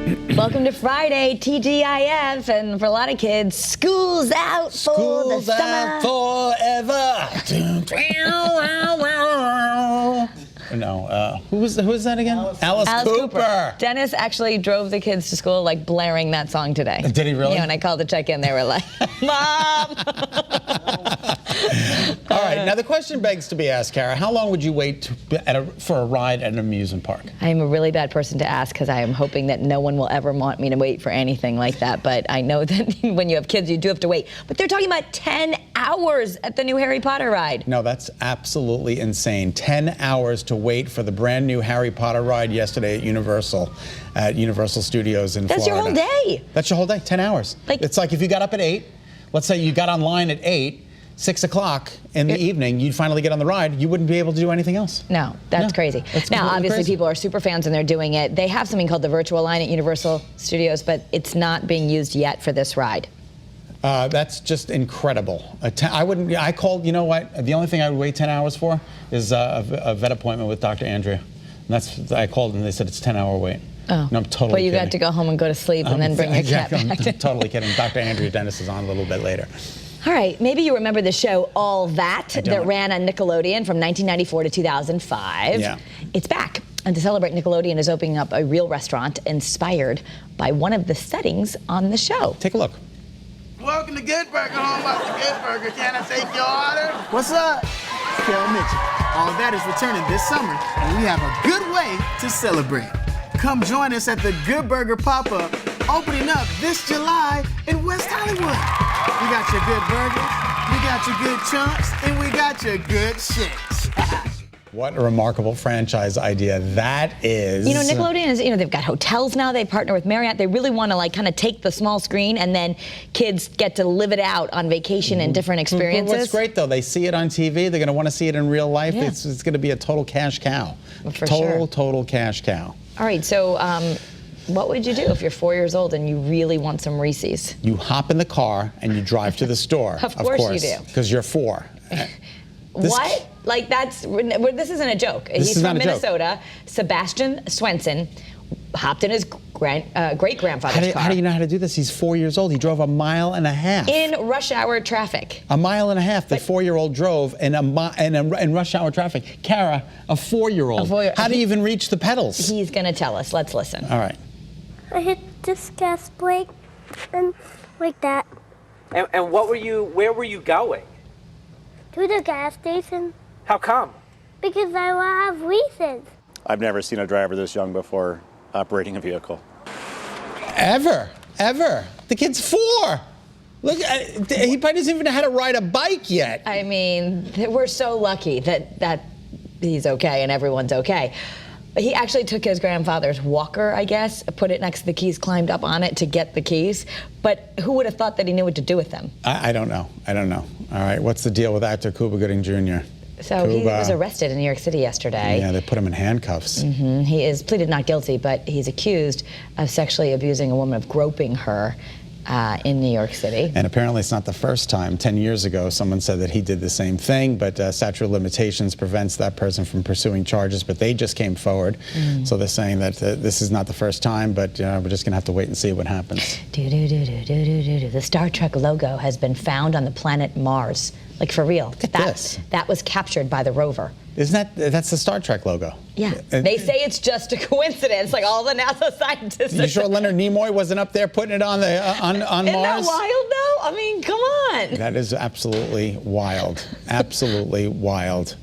Welcome to Friday, TGIF, and for a lot of kids, school's out for the summer. Forever. No, who was that again? Alice Cooper. Dennis actually drove the kids to school like blaring that song today. Did he really? Yeah, when I called to check in, they were like, Mom! All right, now the question begs to be asked, Kara. How long would you wait for a ride at an amusement park? I am a really bad person to ask because I am hoping that no one will ever want me to wait for anything like that. But I know that when you have kids, you do have to wait. But they're talking about 10 hours at the new Harry Potter ride. No, that's absolutely insane. 10 hours to wait for the brand new Harry Potter ride yesterday at Universal Studios in Florida. That's your whole day. That's your whole day, 10 hours. It's like if you got up at 8, let's say you got online at 8, 6 o'clock in the evening, you'd finally get on the ride, you wouldn't be able to do anything else. No, that's crazy. Now, obviously, people are super fans and they're doing it. They have something called the virtual line at Universal Studios, but it's not being used yet for this ride. That's just incredible. I called, you know what, the only thing I would wait 10 hours for is a vet appointment with Dr. Andrea. And I called and they said it's a 10-hour wait. Oh. No, I'm totally But you kidding. got to go home and go to sleep and then bring your cat back. I'm totally kidding. Dr. Andrea Dennis is on a little bit later. All right, maybe you remember the show All That ran on Nickelodeon from 1994 to 2005. Yeah. It's back. And to celebrate, Nickelodeon is opening up a real restaurant inspired by one of the settings on the show. Take a look. Welcome to Good Burger, home of the Good Burger. Can I take your order? What's up? It's Carol Mitchell. All That is returning this summer, and we have a good way to celebrate. Come join us at the Good Burger pop-up, opening up this July in West Hollywood. We got your good burgers, we got your good chunks, and we got your good shakes. What a remarkable franchise idea that is. You know, Nickelodeon is, they've got hotels now. They partner with Marriott. They really want to kind of take the small screen and then kids get to live it out on vacation and different experiences. What's great though, they see it on TV. They're going to want to see it in real life. Yeah. It's going to be a total cash cow. For sure. Total cash cow. All right, so what would you do if you're 4 years old and you really want some Reese's? You hop in the car and you drive to the store. Of course you do. Because you're 4. What? Like this isn't a joke. He's from Minnesota. Sebastian Swenson hopped in his great-grandfather's car. How do you know how to do this? He's 4 years old. He drove 1.5 miles. In rush hour traffic. 1.5 miles. The 4-year-old drove in rush hour traffic. Kara, a 4-year-old. How do you even reach the pedals? He's going to tell us. Let's listen. All right. I hit this gas brake and like that. And where were you going? To the gas station. How come? Because I have reasons. I've never seen a driver this young before operating a vehicle. Ever. The kid's 4. Look, he probably doesn't even know how to ride a bike yet. I mean, we're so lucky that he's okay and everyone's okay. He actually took his grandfather's walker, I guess, put it next to the keys, climbed up on it to get the keys. But who would have thought that he knew what to do with them? I don't know. All right, what's the deal with actor Cuba Gooding Jr.? So he was arrested in New York City yesterday. Yeah, they put him in handcuffs. He is pleaded not guilty, but he's accused of sexually abusing a woman, of groping her in New York City. And apparently it's not the first time. 10 years ago, someone said that he did the same thing, but statute of limitations prevents that person from pursuing charges, but they just came forward. So they're saying that this is not the first time, but we're just going to have to wait and see what happens. The Star Trek logo has been found on the planet Mars. Like, for real. Look at this. That was captured by the rover. That's the Star Trek logo? Yeah. They say it's just a coincidence, like all the NASA scientists. You sure Leonard Nimoy wasn't up there putting it on Mars? Isn't that wild, though? I mean, come on. That is absolutely wild. Absolutely wild.